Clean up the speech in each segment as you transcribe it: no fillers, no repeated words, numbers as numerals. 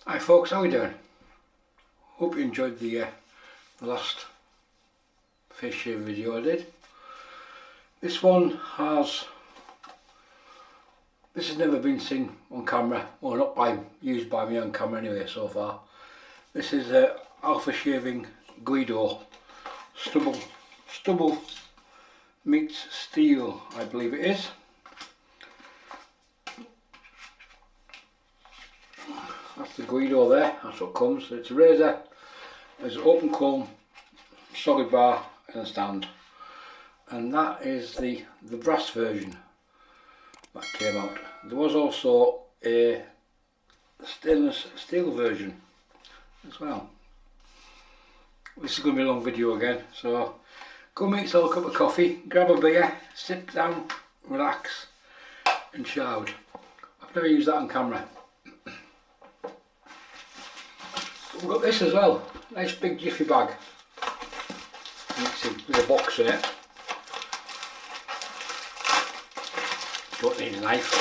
Hi folks, how are you doing? Hope you enjoyed the last face shave video I did. This has never been seen on camera, or not used by me on camera anyway so far. This is Aftershave Guido stubble meets steel, I believe it is. That's the Guido there, that's what comes. It's a razor, there's an open comb, solid bar and a stand. And that is the brass version that came out. There was also a stainless steel version as well. This is going to be a long video again, so go make yourself a cup of coffee, grab a beer, sit down, relax and shout. I've never used that on camera. We've got this as well, nice big jiffy bag. There's a box in it. Don't need a knife.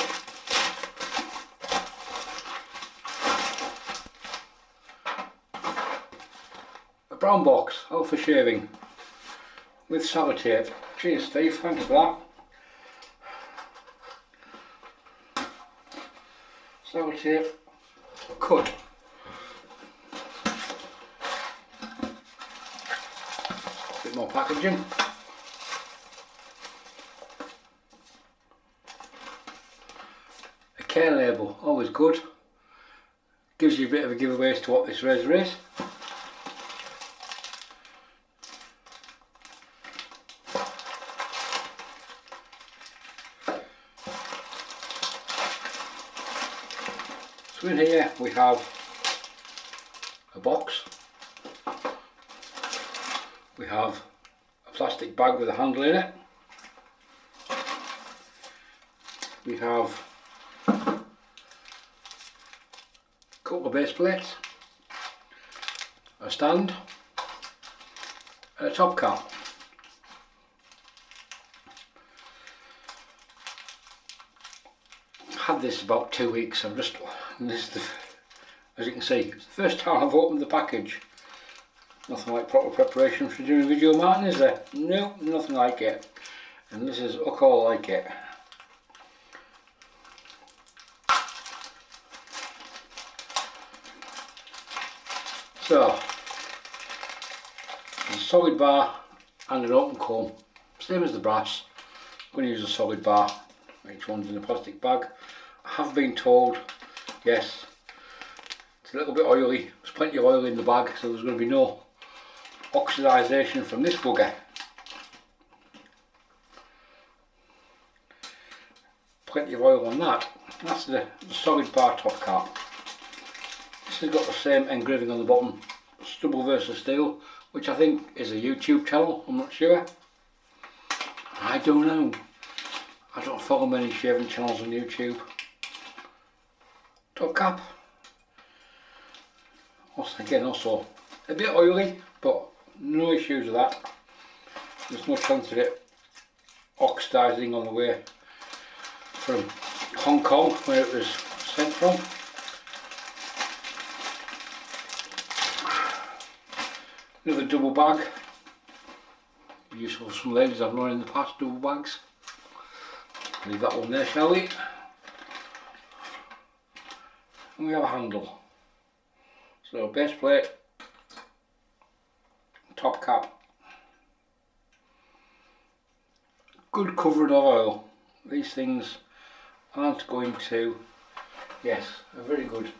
A brown box, all for shaving, with sellotape. Cheers Steve, thanks for that. Sellotape, cut. Bit more packaging. A care label, always good. Gives you a bit of a giveaway as to what this razor is. So in here we have a box. We have a plastic bag with a handle in it. We have a couple of base plates, a stand and a top cap. I've had this about 2 weeks. As you can see, it's the first time I've opened the package. Nothing like proper preparation for doing a video, Martin, is there? No, nothing like it. And this is all like it. So, a solid bar and an open comb, same as the brass. I'm going to use a solid bar. Each one's in a plastic bag. I have been told, yes, it's a little bit oily. There's plenty of oil in the bag, so there's going to be no oxidisation from this bugger. Plenty of oil on that. That's the solid bar top cap. This has got the same engraving on the bottom, stubble versus steel, which I think is a YouTube channel, I'm not sure. I don't know. I don't follow many shaving channels on YouTube. Top cap. Again, also a bit oily, but no issues with that. There's no chance of it oxidising on the way from Hong Kong, where it was sent from. Another double bag, useful for some ladies I've known in the past, double bags. Leave that one there, shall we? And we have a handle. So base plate, top cap, good covering of oil. These things aren't going to, yes, a very good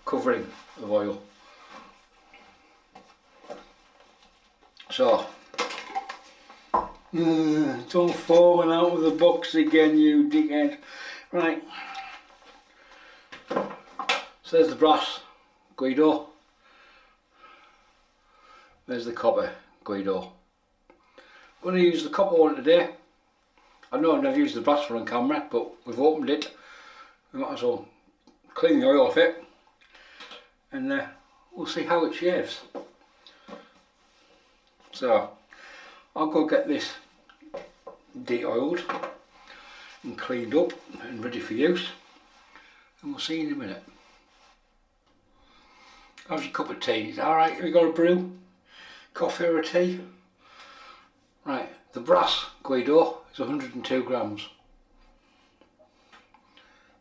covering of oil. So, don't falling out of the box again, you dickhead. Right. So there's the brass Guido. There's the copper Guido. I'm going to use the copper one today. I know I've never used the brass one on camera, but we've opened it. We might as well clean the oil off it, and we'll see how it shaves. So I'll go get this de-oiled and cleaned up and ready for use, and we'll see you in a minute. How's your cup of tea? Is that alright? Have you got a brew? Coffee or a tea? Right, the brass Guido is 102 grams.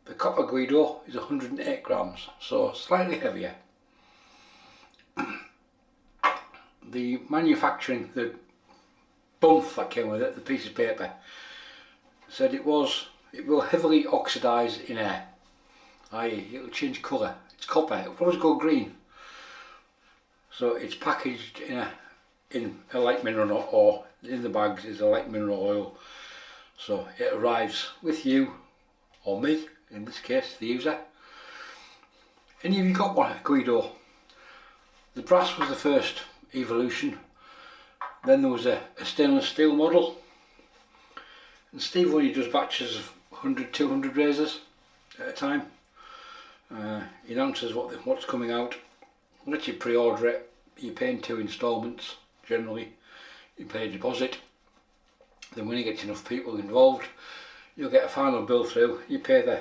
The copper Guido is 108 grams, so slightly heavier. The manufacturing, the bump that came with it, the piece of paper, said it will heavily oxidise in air, i.e. it will change colour. It's copper, it will probably go green. So it's packaged in a light mineral oil, or in the bags is a light mineral oil. So it arrives with you, or me, in this case, the user. Any of you got one, Guido? The brass was the first evolution. Then there was a stainless steel model. And Steve only does batches of 100, 200 razors at a time. He announces what's coming out. Let you pre-order it. You pay in 2 instalments, generally. You pay a deposit. Then when he gets enough people involved, you'll get a final bill through. You pay the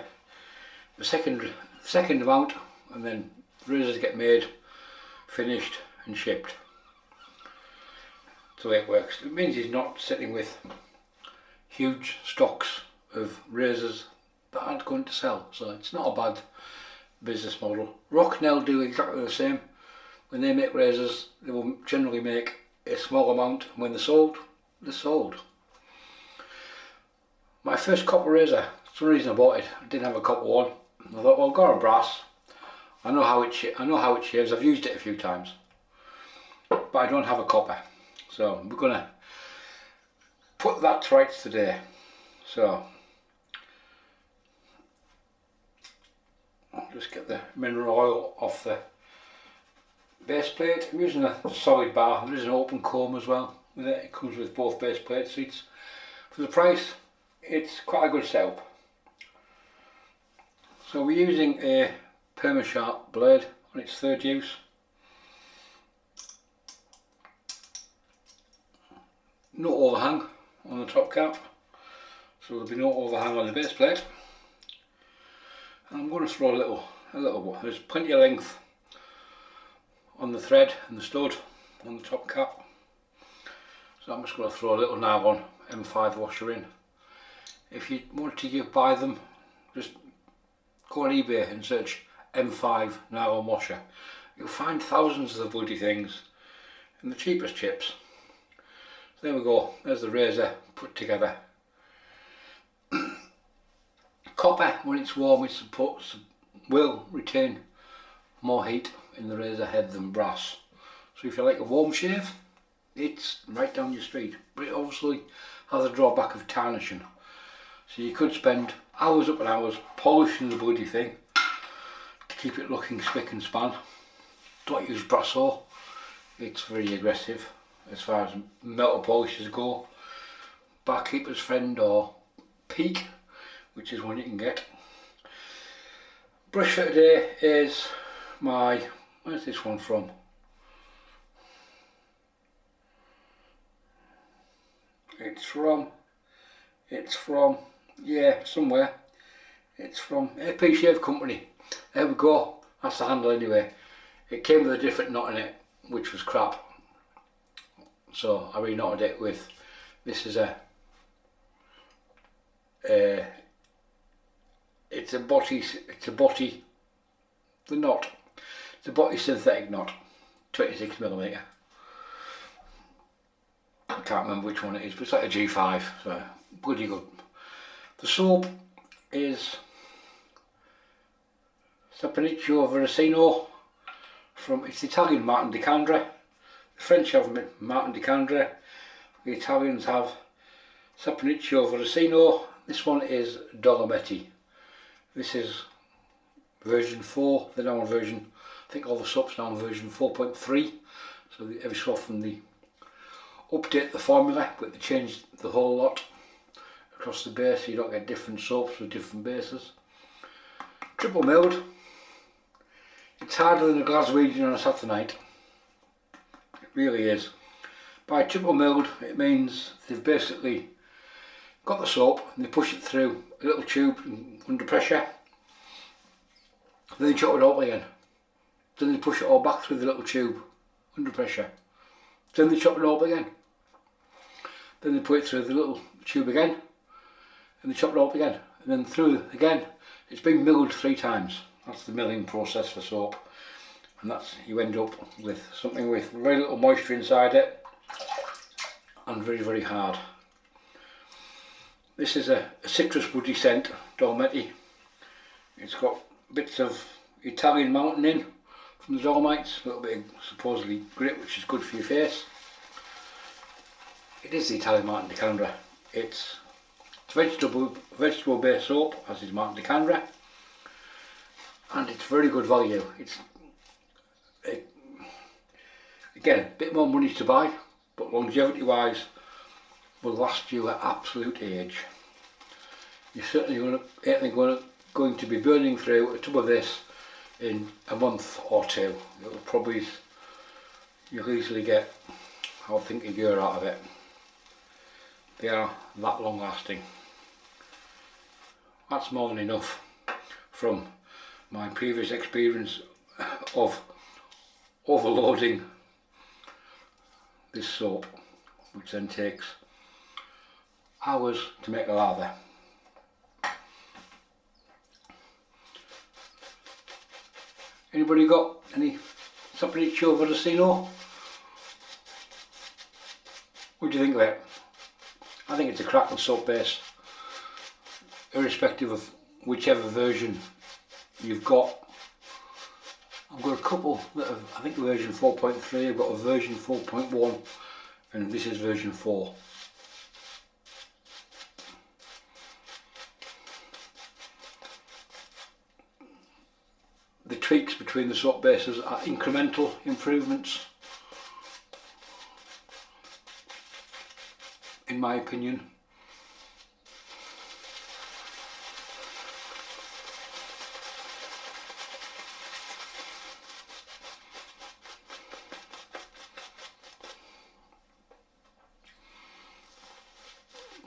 second amount, and then razors get made, finished and shipped. That's the way it works. It means he's not sitting with huge stocks of razors that aren't going to sell, so it's not a bad business model. Rocknell do exactly the same. When they make razors, they will generally make a small amount, and when they're sold, they're sold. My first copper razor, for some reason I bought it, I didn't have a copper one. I thought, well, I've got a brass. I know how it shaves. I've used it a few times, but I don't have a copper. So we're gonna put that to rights today. So I'll just get the mineral oil off the base plate. I'm using a solid bar. There is an open comb as well with it. It comes with both base plate seats. For the price, it's quite a good setup. So we're using a Perma-Sharp blade on its third use. No overhang on the top cap, so there'll be no overhang on the base plate. And I'm going to throw a little. There's plenty of length on the thread and the stud on the top cap, so I'm just going to throw a little nylon M5 washer in. If you want to buy them, just go on eBay and search M5 nylon washer. You'll find thousands of the bloody things in the cheapest chips. So there we go, there's the razor put together. Copper, when it's warm, it will retain more heat in the razor head than brass. So if you like a warm shave, it's right down your street. But it obviously has a drawback of tarnishing. So you could spend hours upon hours polishing the bloody thing to keep it looking spick and span. Don't use brass ore, it's very aggressive as far as metal polishes go. Barkeeper's Friend or Peak, which is one you can get. Brush for today is where's this one from? It's from, yeah, somewhere. It's from AP Shave Company. There we go, that's the handle anyway. It came with a different knot in it, which was crap. So I re-knotted it with, this is it's a Boti Synthetic knot, 26mm. I can't remember which one it is, but it's like a G5, so bloody good. The soap is Saponificio Varesino from, it's the Italian Martin di Candre. The French have Martin di Candre, the Italians have Saponificio Varesino. This one is Dolomiti. This is version 4, they're now on version, I think all the soaps now on version 4.3, so every so often they update the formula, but they change the whole lot across the base so you don't get different soaps with different bases. Triple milled. It's harder than a Glaswegian on a Saturday night. It really is. By triple milled, it means they've basically got the soap and they push it through a little tube under pressure, then they chop it up again. Then they push it all back through the little tube under pressure. Then they chop it all up again. Then they put it through the little tube again, and they chop it all up again. And then through again. It's been milled 3 times. That's the milling process for soap. And that's, you end up with something with very little moisture inside it and very, very hard. This is a citrus woody scent, Dolomiti. It's got bits of Italian mountain in from the Dolomites, a little bit of supposedly grit, which is good for your face. It is the Italian Martin de Candra. It's vegetable based soap, as is Martin de Candra, and it's very good value. It's again a bit more money to buy, but longevity wise will last you at absolute age. You're certainly going to be burning through a tub of this in a month or 2. It'll probably, you'll easily get, I think, a year out of it. They are that long lasting. That's more than enough from my previous experience of overloading this soap, which then takes hours to make a lather. Anybody got any Saponificio Varesino? What do you think of it? I think it's a cracking soap base, irrespective of whichever version you've got. I've got a couple that have, I think, version 4.3, I've got a version 4.1, and this is version 4. The tweaks between the soap bases are incremental improvements, in my opinion.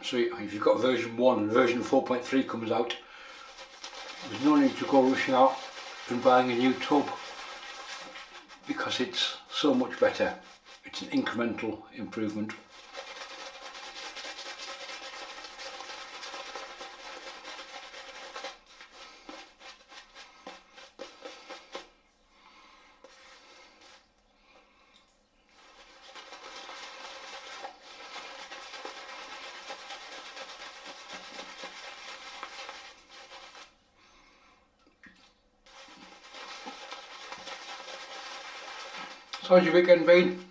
So if you've got version 1 and version 4.3 comes out, there's no need to go rushing out and buying a new tub, because it's so much better. It's an incremental improvement. So how's your weekend been?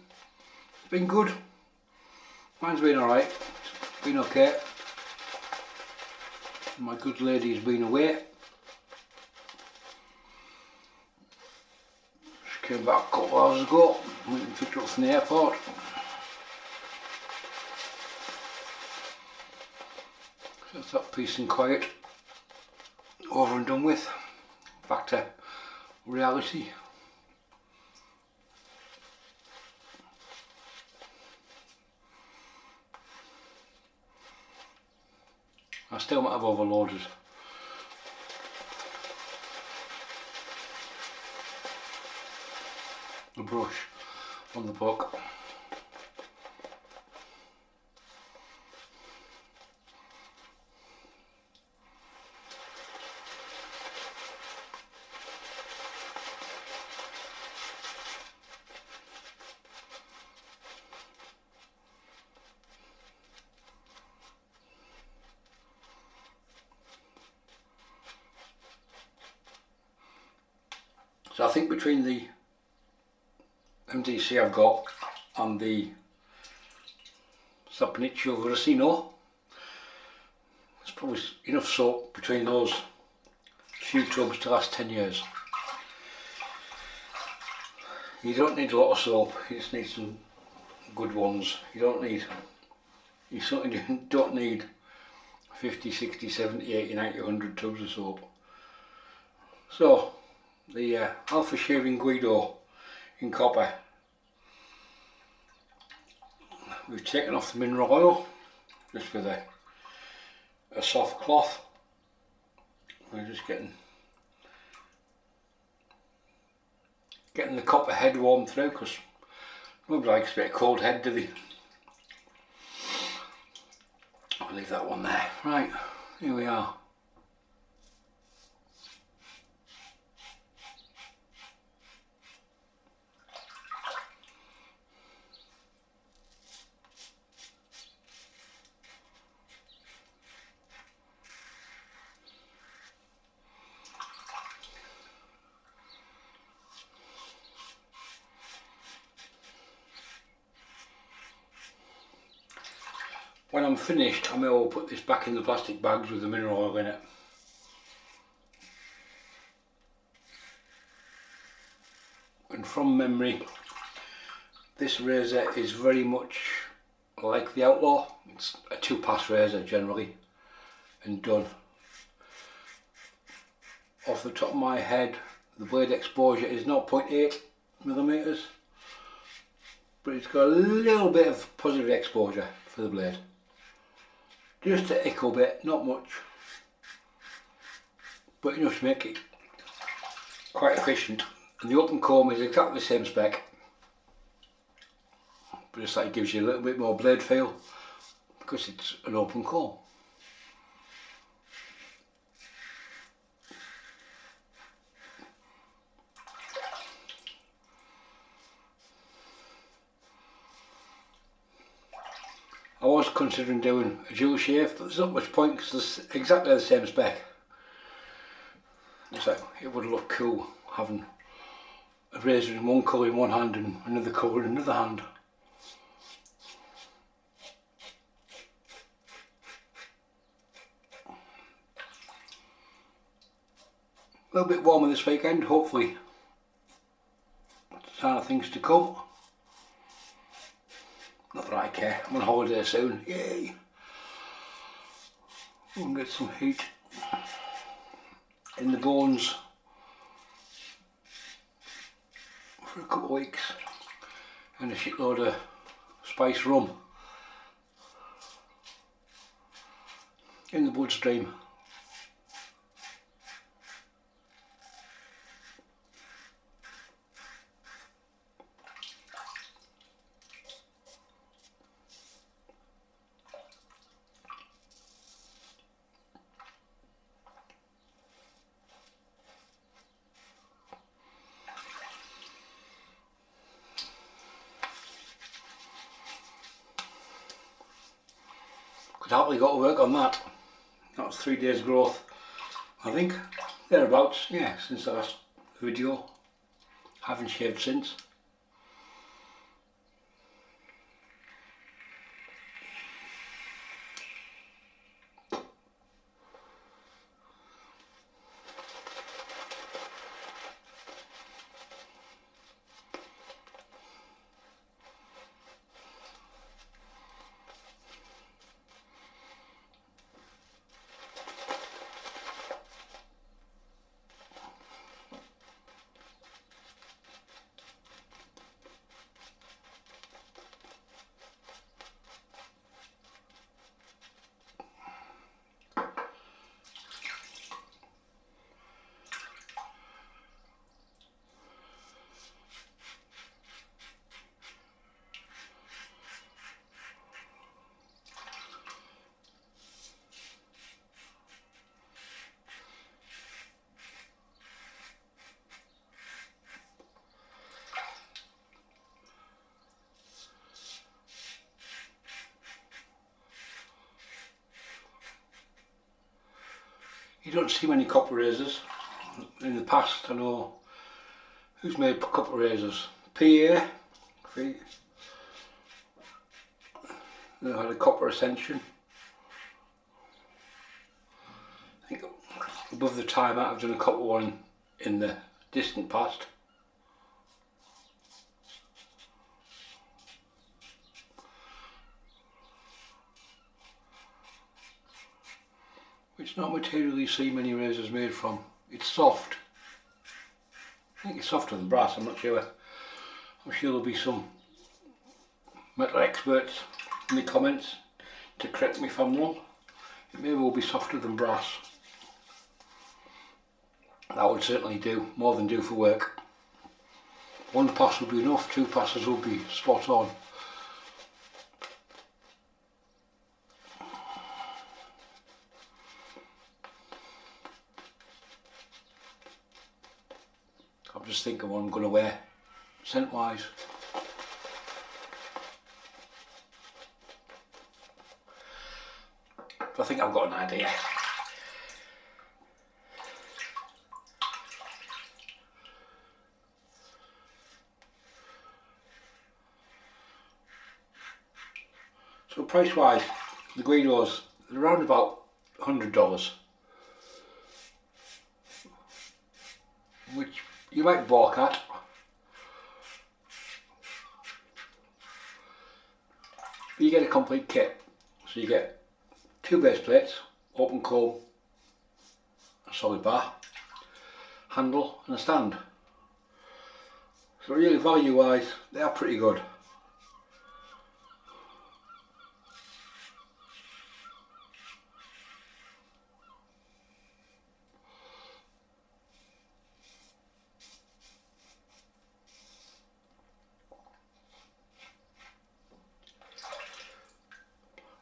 It's been good. Mine's been alright. It's been okay. My good lady's been away. She came back a couple of hours ago. Went and picked her up from the airport. So that's that peace and quiet over and done with. Back to reality. I still might have overloaded. The brush on the book. So I think between the MDC I've got and the Saponificio Varesino, there's probably enough soap between those few tubs to last 10 years. You don't need a lot of soap, you just need some good ones. You certainly don't need 50, 60, 70, 80, 90, 100 tubs of soap. So the Aftershave Guido in copper. We've taken off the mineral oil just with a soft cloth. We're just getting getting the copper head warmed through, because nobody likes a bit of cold head, do they? I'll leave that one there. Right, here we are. When I'm finished, I may well put this back in the plastic bags with the mineral oil in it. And from memory, this razor is very much like the Outlaw. It's a 2-pass razor generally, and done. Off the top of my head, the blade exposure is 0.8 millimeters, but it's got a little bit of positive exposure for the blade. Just a ickle bit, not much, but enough to make it quite efficient. And the open comb is exactly the same spec, but just like it gives you a little bit more blade feel because it's an open comb. I was considering doing a dual shave, but there's not much point because it's exactly the same spec. It's like, it would look cool having a razor in one colour in one hand and another colour in another hand. A little bit warmer this weekend, hopefully. Sign of things to come. Not that I care, I'm on holiday soon, yay! We'll get some heat in the bones for a couple of weeks, and a shitload of spice rum in the bloodstream. Could happily got to work on that. That was 3 days growth, I think, thereabouts, yeah, since the last video. Haven't shaved since. You don't see many copper razors. In the past, I know who's made copper razors. PA, I think. They had a copper ascension. I think above the time I've done a copper one in the distant past. It's not material you see many razors made from. It's soft. I think it's softer than brass, I'm not sure. I'm sure there'll be some metal experts in the comments to correct me if I'm wrong. It may well be softer than brass. That would certainly do, more than do for work. One pass will be enough, 2 passes will be spot on. I'm just thinking what I'm going to wear scent wise. I think I've got an idea. So price wise, the Guidos, they're around about $100, which you might balk at. But you get a complete kit, so you get 2 base plates, open comb, a solid bar, handle and a stand. So really value wise, they are pretty good.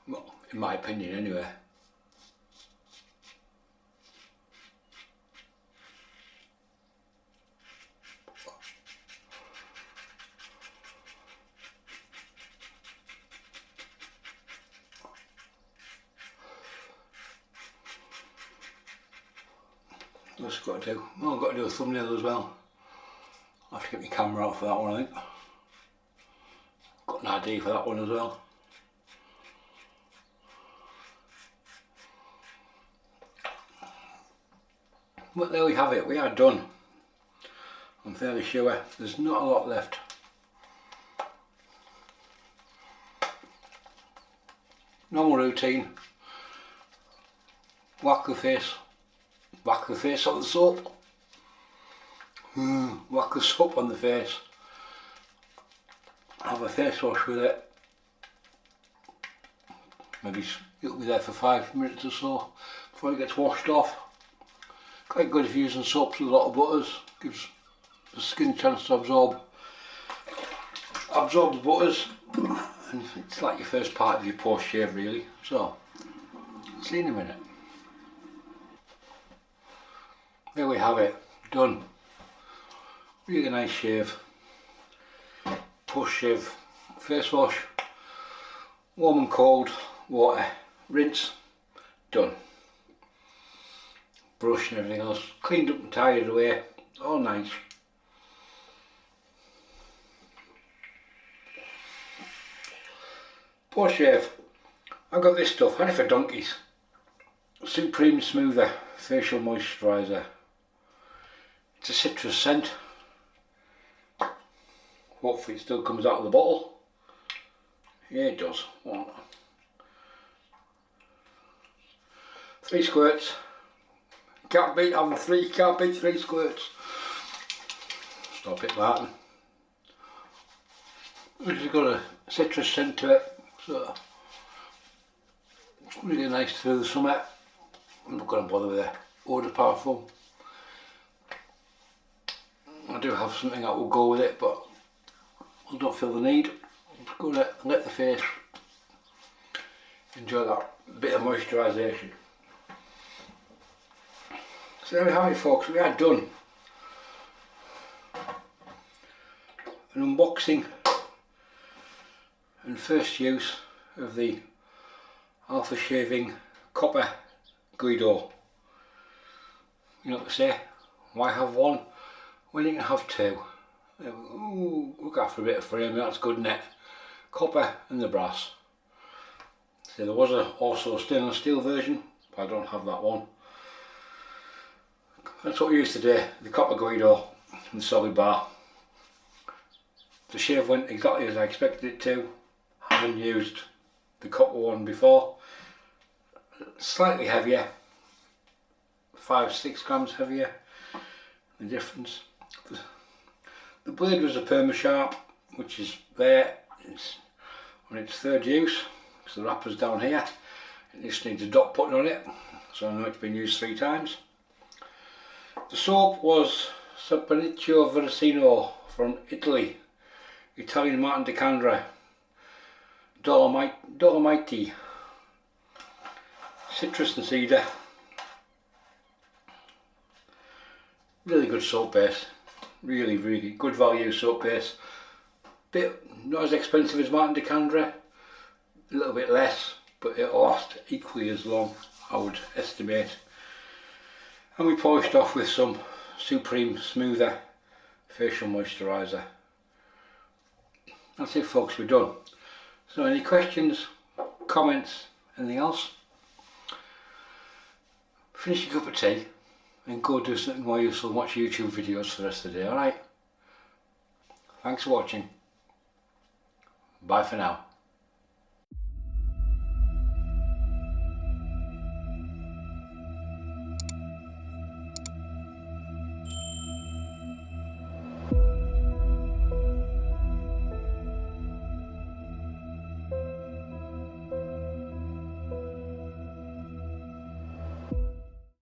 Well, in my opinion anyway. What's got to do? Oh, I've got to do a thumbnail as well. I'll have to get my camera out for that one, I think. Got an idea for that one as well. But there we have it, we are done. I'm fairly sure there's not a lot left. Normal routine. Whack the face on the soap. Whack the soap on the face. Have a face wash with it. Maybe it'll be there for 5 minutes or so before it gets washed off. Quite good if you're using soaps with a lot of butters. Gives the skin a chance to absorb the butters, and it's like your first part of your post shave really. So, see you in a minute. There we have it, done. Really nice shave. Post shave, face wash, warm and cold water, rinse, done. Brush and everything else, cleaned up and tidied away, all nice. Post shave, I've got this stuff, had it for donkeys. Supreme Smoother Facial Moisturiser. It's a citrus scent. Hopefully it still comes out of the bottle. Yeah, it does. 3 squirts. Can't beat having 3, can't beat 3 squirts. Stop it, Martin. It's got a citrus scent to it, so it's really nice through the summer. I'm not going to bother with the eau de parfum. I do have something that will go with it, but I don't feel the need. I'm just going to let the face enjoy that bit of moisturisation. So there we have it, folks, we are done. An unboxing and first use of the Aftershave copper Guido. You know what they say, why have one when you can have 2? Ooh, look after a bit of frame, that's good, isn't it? Copper and the brass. So there was also a stainless steel version, but I don't have that one. That's what we used today, the copper Guido and the solid bar. The shave went exactly as I expected it to. Haven't used the copper one before. Slightly heavier, 5-6 grams heavier, the difference. The blade was a Perma-Sharp, which is there, it's on its 3rd use, because the wrapper's down here. It just needs a dot putting on it, so I know it's been used 3 times. The soap was Saponificio Varesino from Italy, Italian Martin de Candra, Dolomiti, citrus and cedar. Really good soap base, really good value soap base. Bit not as expensive as Martin de Candra, a little bit less, but it'll last equally as long, I would estimate. And we polished off with some Supreme Smoother Facial Moisturiser. That's it folks, we're done. So any questions, comments, anything else? Finish your cup of tea and go do something more useful and watch YouTube videos for the rest of the day, alright? Thanks for watching. Bye for now.